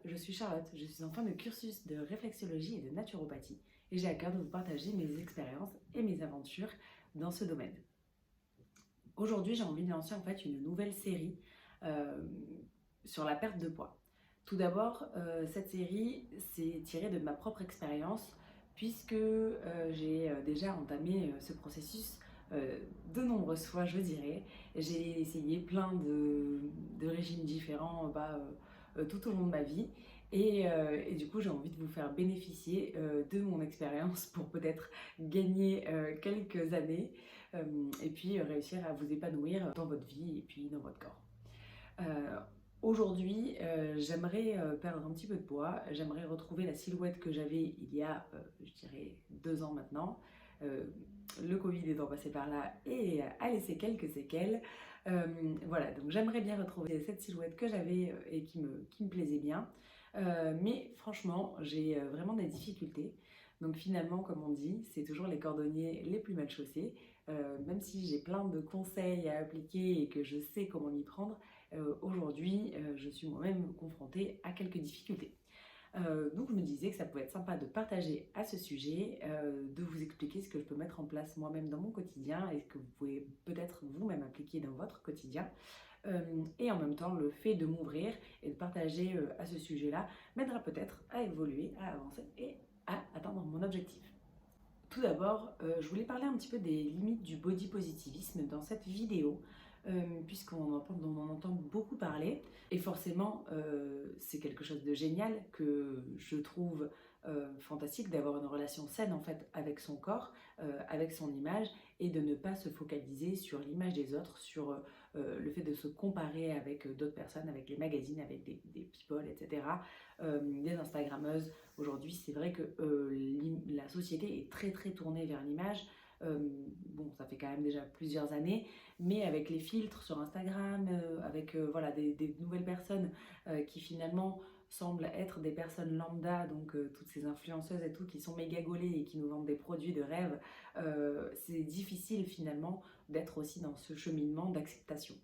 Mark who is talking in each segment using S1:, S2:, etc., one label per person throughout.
S1: je suis Charlotte, je suis en fin de cursus de réflexologie et de naturopathie et j'ai à cœur de vous partager mes expériences et mes aventures dans ce domaine. Aujourd'hui, j'ai envie de lancer en fait une nouvelle série euh, sur la perte de poids. Tout d'abord, cette série s'est tirée de ma propre expérience puisque j'ai déjà entamé ce processus de nombreuses fois, je dirais. J'ai essayé plein de régimes différents tout au long de ma vie. Et du coup, j'ai envie de vous faire bénéficier de mon expérience pour peut-être gagner quelques années et puis réussir à vous épanouir dans votre vie et puis dans votre corps. Euh, Aujourd'hui, j'aimerais perdre un petit peu de poids, j'aimerais retrouver la silhouette que j'avais il y a, je dirais, 2 ans maintenant. Euh, le Covid étant passé par là et a laissé quelques séquelles. Voilà, donc j'aimerais bien retrouver cette silhouette que j'avais et qui me plaisait bien. Mais franchement, j'ai vraiment des difficultés. Donc finalement, comme on dit, c'est toujours les cordonniers les plus mal chaussés. Même si j'ai plein de conseils à appliquer et que je sais comment m'y prendre, aujourd'hui, je suis moi-même confrontée à quelques difficultés. Donc je me disais que ça pouvait être sympa de partager à ce sujet, de vous expliquer ce que je peux mettre en place moi-même dans mon quotidien et ce que vous pouvez peut-être vous-même appliquer dans votre quotidien. Et en même temps, le fait de m'ouvrir et de partager à ce sujet-là m'aidera peut-être à évoluer, à avancer et à atteindre mon objectif. Tout d'abord, je voulais parler un petit peu des limites du body positivisme dans cette vidéo, puisqu'on en entend beaucoup parler. Et forcément, c'est quelque chose de génial que je trouve fantastique d'avoir une relation saine en fait avec son corps, avec son image, et de ne pas se focaliser sur l'image des autres, sur le fait de se comparer avec d'autres personnes, avec les magazines, avec des people, etc., des Instagrammeuses. Aujourd'hui, c'est vrai que la société est très très tournée vers l'image. Bon, ça fait quand même déjà plusieurs années, mais avec les filtres sur Instagram, avec voilà, des nouvelles personnes qui finalement semblent être des personnes lambda, donc toutes ces influenceuses et tout, qui sont méga gaulées et qui nous vendent des produits de rêve, c'est difficile finalement d'être aussi dans ce cheminement d'acceptation.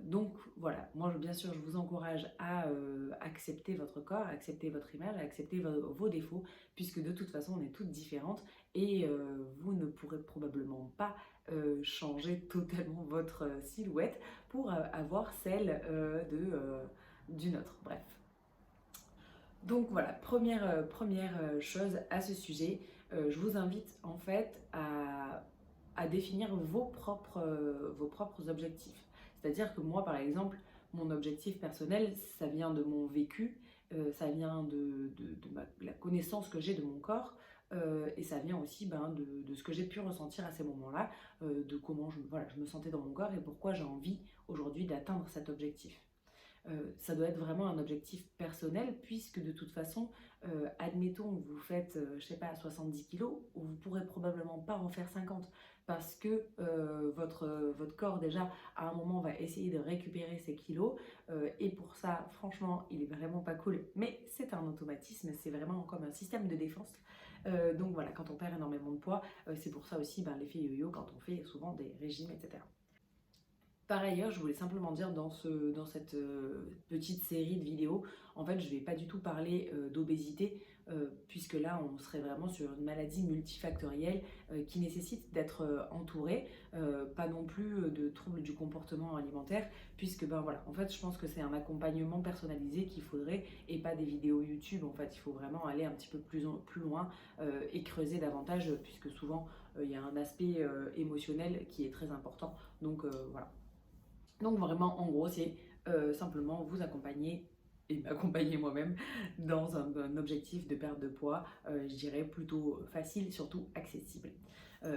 S1: Donc voilà, moi bien sûr je vous encourage à accepter votre corps, à accepter votre image, à accepter vos défauts, puisque de toute façon on est toutes différentes et vous ne pourrez probablement pas changer totalement votre silhouette pour avoir celle d'une autre. Bref. Donc voilà, première chose à ce sujet, je vous invite en fait à définir vos propres objectifs. C'est-à-dire que moi par exemple, mon objectif personnel, ça vient de mon vécu, ça vient la connaissance que j'ai de mon corps, et ça vient aussi de ce que j'ai pu ressentir à ces moments-là, de comment voilà, je me sentais dans mon corps et pourquoi j'ai envie aujourd'hui d'atteindre cet objectif. Ça doit être vraiment un objectif personnel puisque de toute façon, admettons que vous faites, je sais pas, 70 kilos, vous pourrez probablement pas en faire 50 parce que votre corps déjà à un moment va essayer de récupérer ses kilos et pour ça franchement il est vraiment pas cool, mais c'est un automatisme, c'est vraiment comme un système de défense. Donc voilà, quand on perd énormément de poids, c'est pour ça aussi l'effet yo-yo quand on fait souvent des régimes, etc. Par ailleurs, je voulais simplement dire dans cette petite série de vidéos, en fait, je ne vais pas du tout parler d'obésité, puisque là, on serait vraiment sur une maladie multifactorielle qui nécessite d'être entourée, pas non plus de troubles du comportement alimentaire, puisque ben voilà, en fait, je pense que c'est un accompagnement personnalisé qu'il faudrait et pas des vidéos YouTube. En fait, il faut vraiment aller un petit peu plus loin et creuser davantage, puisque souvent il y a un aspect émotionnel qui est très important. Donc voilà. Donc vraiment, en gros, c'est simplement vous accompagner et m'accompagner moi-même dans un objectif de perte de poids, je dirais plutôt facile, surtout accessible.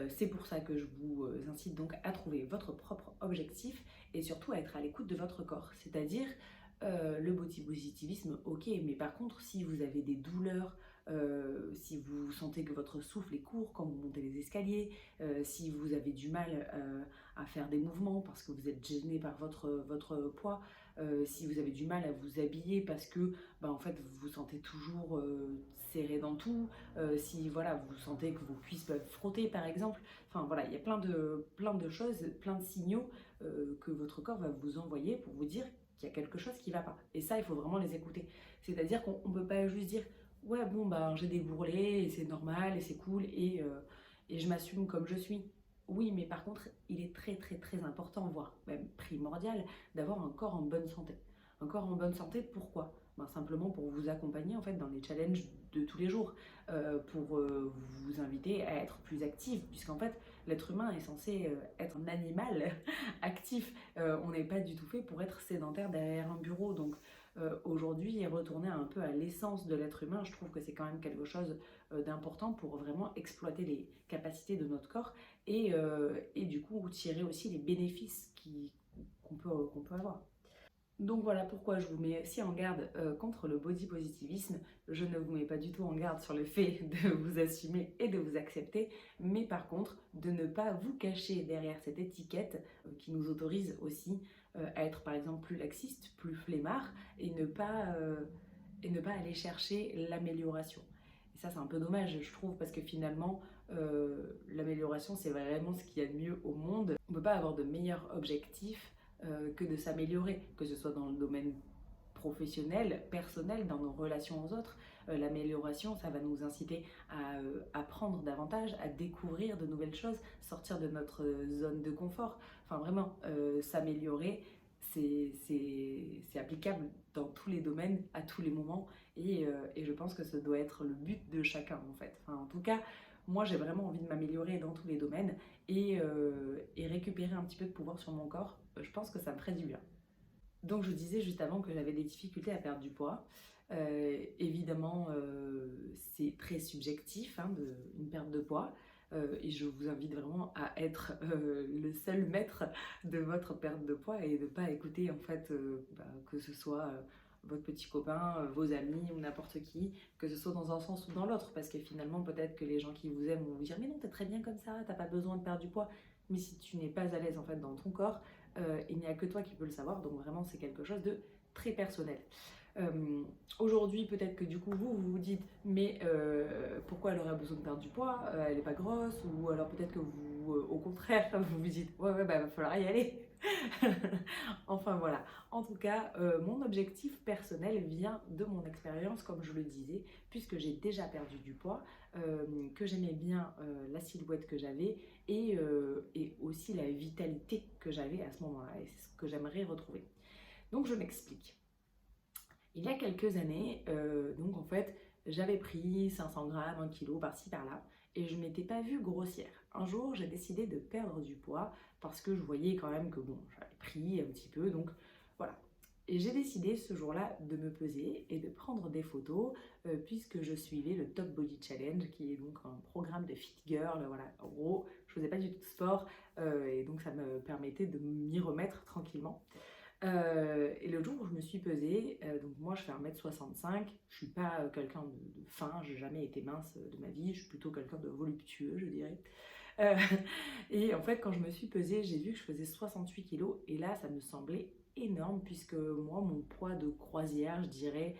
S1: C'est pour ça que je vous incite donc à trouver votre propre objectif et surtout à être à l'écoute de votre corps. C'est-à-dire le body positivisme, ok, mais par contre, si vous avez des douleurs, si vous sentez que votre souffle est court quand vous montez les escaliers, si vous avez du mal à faire des mouvements parce que vous êtes gêné par votre poids, si vous avez du mal à vous habiller parce que en fait vous vous sentez toujours serré dans tout, si voilà vous sentez que vos cuisses peuvent frotter par exemple, enfin voilà il y a plein de choses, plein de signaux que votre corps va vous envoyer pour vous dire qu'il y a quelque chose qui ne va pas. Et ça, il faut vraiment les écouter. C'est-à-dire qu'on ne peut pas juste dire ouais, bon, bah, j'ai des bourrelets, et c'est normal, et c'est cool, et je m'assume comme je suis. Oui, mais par contre, il est très, très, très important, voire même primordial, d'avoir un corps en bonne santé. Un corps en bonne santé, pourquoi? Ben, simplement pour vous accompagner en fait dans les challenges de tous les jours, pour vous inviter à être plus actif, puisqu'en fait, l'être humain est censé être un animal actif. On n'est pas du tout fait pour être sédentaire derrière un bureau, donc aujourd'hui, retourner un peu à l'essence de l'être humain, je trouve que c'est quand même quelque chose d'important pour vraiment exploiter les capacités de notre corps et du coup tirer aussi les bénéfices qu'on peut avoir. Donc voilà pourquoi je vous mets aussi en garde contre le body positivisme. Je ne vous mets pas du tout en garde sur le fait de vous assumer et de vous accepter, mais par contre de ne pas vous cacher derrière cette étiquette qui nous autorise aussi à être par exemple plus laxiste, plus flemmard et ne pas aller chercher l'amélioration. Et ça c'est un peu dommage je trouve parce que finalement l'amélioration c'est vraiment ce qu'il y a de mieux au monde. On ne peut pas avoir de meilleurs objectifs que de s'améliorer, que ce soit dans le domaine professionnel, personnel, dans nos relations aux autres. L'amélioration, ça va nous inciter à apprendre davantage, à découvrir de nouvelles choses, sortir de notre zone de confort. Enfin vraiment, s'améliorer, c'est applicable dans tous les domaines, à tous les moments, et je pense que ce doit être le but de chacun en fait. Enfin, en tout cas, moi j'ai vraiment envie de m'améliorer dans tous les domaines et récupérer un petit peu de pouvoir sur mon corps, je pense que ça me ferait du bien. Donc je disais juste avant que j'avais des difficultés à perdre du poids. Évidemment, c'est très subjectif hein, une perte de poids. Et je vous invite vraiment à être le seul maître de votre perte de poids et de ne pas écouter en fait que ce soit votre petit copain, vos amis ou n'importe qui, que ce soit dans un sens ou dans l'autre, parce que finalement peut-être que les gens qui vous aiment vont vous dire mais non t'es très bien comme ça, t'as pas besoin de perdre du poids, mais si tu n'es pas à l'aise en fait dans ton corps, il n'y a que toi qui peux le savoir, donc vraiment c'est quelque chose de très personnel. Aujourd'hui, peut-être que du coup, vous vous dites, mais pourquoi elle aurait besoin de perdre du poids? Elle n'est pas grosse, ou alors peut-être que vous, au contraire, vous vous dites, ouais, bah, va falloir y aller. Enfin voilà. En tout cas, mon objectif personnel vient de mon expérience, comme je le disais, puisque j'ai déjà perdu du poids, que j'aimais bien la silhouette que j'avais et aussi la vitalité que j'avais à ce moment-là, et c'est ce que j'aimerais retrouver. Donc je m'explique. Il y a quelques années, donc en fait, j'avais pris 500 grammes, 1 kilo par-ci par-là, et je ne m'étais pas vue grossière. Un jour, j'ai décidé de perdre du poids parce que je voyais quand même que bon, j'avais pris un petit peu, donc voilà. Et j'ai décidé ce jour-là de me peser et de prendre des photos puisque je suivais le Top Body Challenge qui est donc un programme de fit girl. Voilà, en gros, je faisais pas du tout de sport et donc ça me permettait de m'y remettre tranquillement. Et le jour où je me suis pesée, donc moi je fais 1m65, je suis pas quelqu'un de fin, j'ai jamais été mince de ma vie, je suis plutôt quelqu'un de voluptueux, je dirais. Euh, et en fait, quand je me suis pesée, j'ai vu que je faisais 68 kilos et là, ça me semblait énorme puisque moi, mon poids de croisière, je dirais,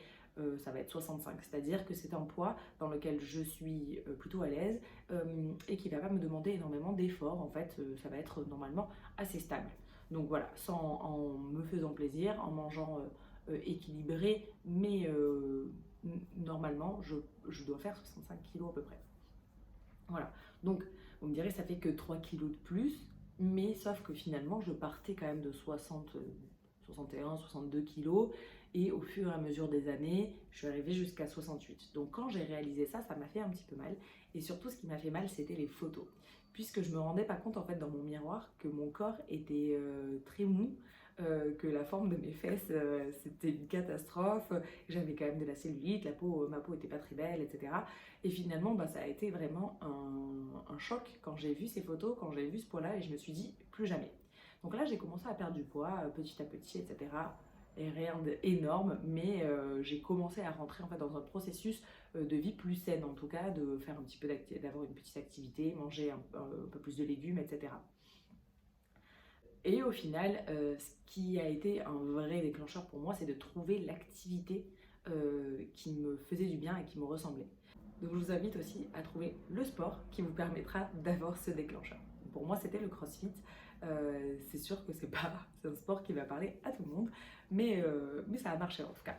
S1: ça va être 65. C'est-à-dire que c'est un poids dans lequel je suis plutôt à l'aise et qui va pas me demander énormément d'efforts. En fait, ça va être normalement assez stable. Donc voilà, en me faisant plaisir, en mangeant équilibré, mais normalement, je dois faire 65 kilos à peu près. Voilà, donc vous me direz, ça fait que 3 kilos de plus, mais sauf que finalement, je partais quand même de 60, 61, 62 kilos, et au fur et à mesure des années, je suis arrivée jusqu'à 68. Donc quand j'ai réalisé ça, ça m'a fait un petit peu mal, et surtout ce qui m'a fait mal, c'était les photos, puisque je me rendais pas compte en fait dans mon miroir que mon corps était très mou, que la forme de mes fesses, c'était une catastrophe, j'avais quand même de la cellulite, ma peau était pas très belle, etc. Et finalement, bah, ça a été vraiment un choc quand j'ai vu ces photos, quand j'ai vu ce poids-là, et je me suis dit, plus jamais. Donc là, j'ai commencé à perdre du poids petit à petit, etc. Et rien d'énorme, mais j'ai commencé à rentrer en fait dans un processus de vie plus saine, en tout cas, de faire un petit peu d'avoir une petite activité, manger un peu plus de légumes, etc. Et au final, ce qui a été un vrai déclencheur pour moi, c'est de trouver l'activité qui me faisait du bien et qui me ressemblait. Donc je vous invite aussi à trouver le sport qui vous permettra d'avoir ce déclencheur. pour moi c'était le CrossFit. C'est sûr que c'est un sport qui va parler à tout le monde, mais ça a marché en tout cas.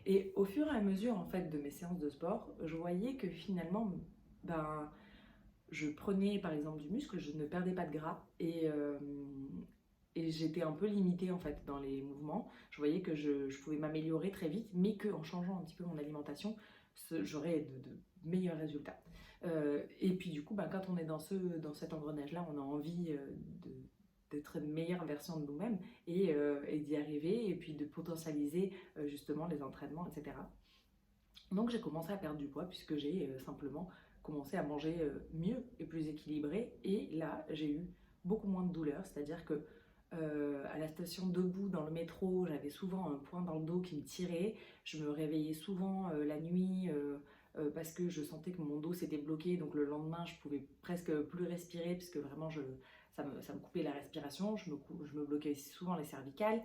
S1: Et au fur et à mesure en fait de mes séances de sport, je voyais que finalement, ben, je prenais par exemple du muscle, je ne perdais pas de gras et j'étais un peu limitée en fait dans les mouvements. Je voyais que je pouvais m'améliorer très vite, mais qu'en changeant un petit peu mon alimentation, j'aurais de meilleurs résultats. Et puis du coup, ben, quand on est dans cet engrenage-là, on a envie d'être une meilleure version de nous-mêmes et d'y arriver et puis de potentialiser justement les entraînements, etc. Donc j'ai commencé à perdre du poids puisque j'ai simplement commencé à manger mieux et plus équilibré. Et là, j'ai eu beaucoup moins de douleurs, c'est-à-dire que à la station debout dans le métro, j'avais souvent un point dans le dos qui me tirait. Je me réveillais souvent la nuit parce que je sentais que mon dos s'était bloqué. Donc le lendemain, je pouvais presque plus respirer puisque vraiment ça me coupait la respiration. Je me bloquais aussi souvent les cervicales.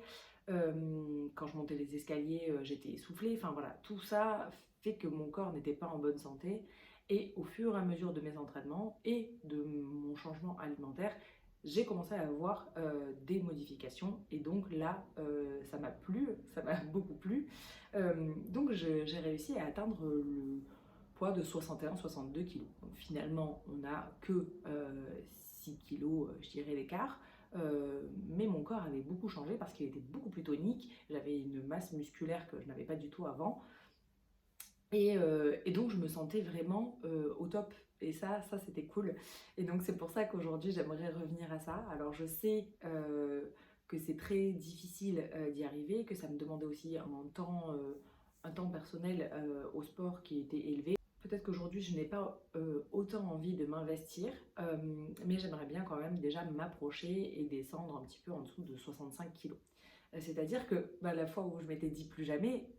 S1: Quand je montais les escaliers, j'étais essoufflée. Enfin voilà, tout ça fait que mon corps n'était pas en bonne santé. Et au fur et à mesure de mes entraînements et de mon changement alimentaire, j'ai commencé à avoir des modifications. Et donc là, ça m'a plu, ça m'a beaucoup plu. Donc j'ai réussi à atteindre le poids de 61-62 kg. Donc finalement, on n'a que 6 kg, je dirais, d'écart. Mais mon corps avait beaucoup changé parce qu'il était beaucoup plus tonique. J'avais une masse musculaire que je n'avais pas du tout avant. Et donc je me sentais vraiment au top. Et ça c'était cool. Et donc c'est pour ça qu'aujourd'hui j'aimerais revenir à ça. Alors je sais que c'est très difficile d'y arriver, que ça me demandait aussi un temps personnel au sport qui était élevé. Peut-être qu'aujourd'hui je n'ai pas autant envie de m'investir, mais j'aimerais bien quand même déjà m'approcher et descendre un petit peu en dessous de 65 kg. C'est-à-dire que la fois où je m'étais dit plus jamais,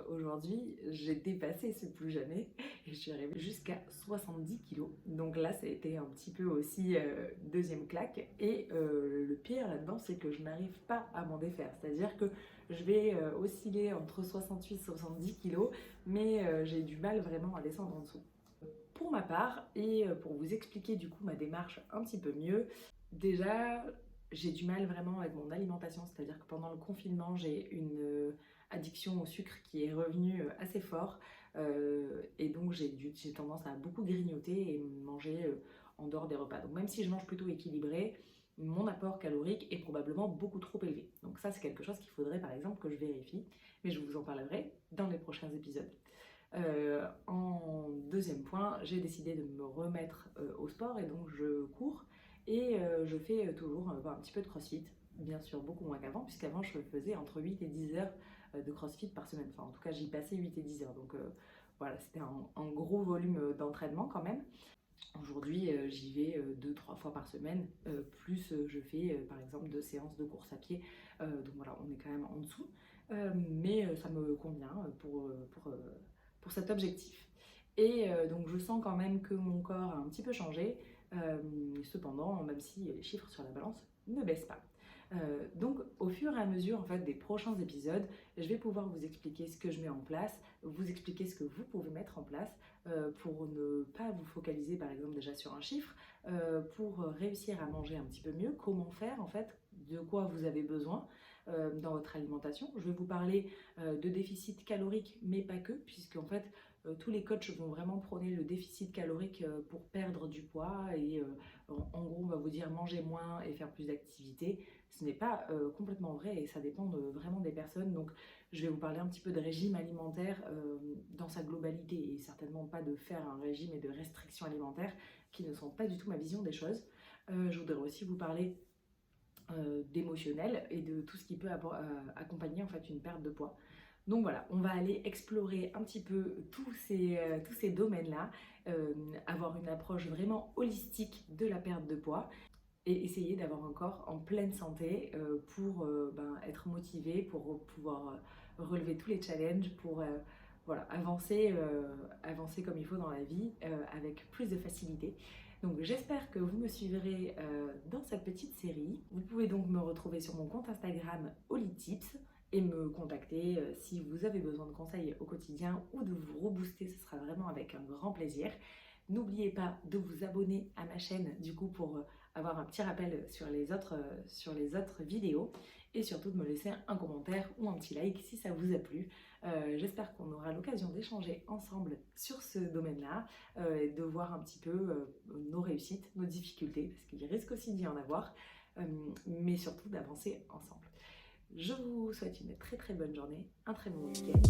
S1: aujourd'hui j'ai dépassé ce plus jamais et je suis arrivée jusqu'à 70 kilos. Donc là ça a été un petit peu aussi deuxième claque. Et le pire là-dedans c'est que je n'arrive pas à m'en défaire. C'est-à-dire que je vais osciller entre 68 et 70 kilos, mais j'ai du mal vraiment à descendre en dessous. Pour ma part, et pour vous expliquer du coup ma démarche un petit peu mieux, déjà j'ai du mal vraiment avec mon alimentation, c'est-à-dire que pendant le confinement j'ai une addiction au sucre qui est revenue assez fort et donc j'ai tendance à beaucoup grignoter et manger en dehors des repas. Donc même si je mange plutôt équilibré, mon apport calorique est probablement beaucoup trop élevé. Donc ça c'est quelque chose qu'il faudrait par exemple que je vérifie, mais je vous en parlerai dans les prochains épisodes. En deuxième point, j'ai décidé de me remettre au sport et donc je cours et je fais toujours un petit peu de crossfit, bien sûr beaucoup moins qu'avant, puisqu'avant je faisais entre 8 et 10 heures de crossfit par semaine. Enfin, en tout cas, j'y passais 8 et 10 heures, donc voilà, c'était un gros volume d'entraînement quand même. Aujourd'hui, j'y vais 2-3 fois par semaine, plus je fais par exemple 2 séances de course à pied, donc voilà, on est quand même en dessous, mais ça me convient pour cet objectif. Et donc je sens quand même que mon corps a un petit peu changé, cependant, même si les chiffres sur la balance ne baissent pas. Donc au fur et à mesure en fait, des prochains épisodes, je vais pouvoir vous expliquer ce que je mets en place, vous expliquer ce que vous pouvez mettre en place pour ne pas vous focaliser par exemple déjà sur un chiffre, pour réussir à manger un petit peu mieux, comment faire en fait, de quoi vous avez besoin dans votre alimentation. Je vais vous parler de déficit calorique, mais pas que, puisque en fait tous les coachs vont vraiment prôner le déficit calorique pour perdre du poids et en gros on va vous dire manger moins et faire plus d'activité. Ce n'est pas complètement vrai et ça dépend vraiment des personnes. Donc je vais vous parler un petit peu de régime alimentaire dans sa globalité et certainement pas de faire un régime et de restrictions alimentaires qui ne sont pas du tout ma vision des choses. Je voudrais aussi vous parler d'émotionnel et de tout ce qui peut accompagner en fait une perte de poids. Donc voilà, on va aller explorer un petit peu tous ces domaines-là, avoir une approche vraiment holistique de la perte de poids et essayer d'avoir un corps en pleine santé pour être motivé, pour pouvoir relever tous les challenges, pour voilà, avancer comme il faut dans la vie avec plus de facilité. Donc j'espère que vous me suivrez dans cette petite série. Vous pouvez donc me retrouver sur mon compte Instagram Holitips et me contacter si vous avez besoin de conseils au quotidien ou de vous rebooster, ce sera vraiment avec un grand plaisir. N'oubliez pas de vous abonner à ma chaîne du coup pour avoir un petit rappel sur les autres vidéos et surtout de me laisser un commentaire ou un petit like si ça vous a plu. J'espère qu'on aura l'occasion d'échanger ensemble sur ce domaine-là, et de voir un petit peu nos réussites, nos difficultés, parce qu'il risque aussi d'y en avoir, mais surtout d'avancer ensemble. Je vous souhaite une très très bonne journée, un très bon week-end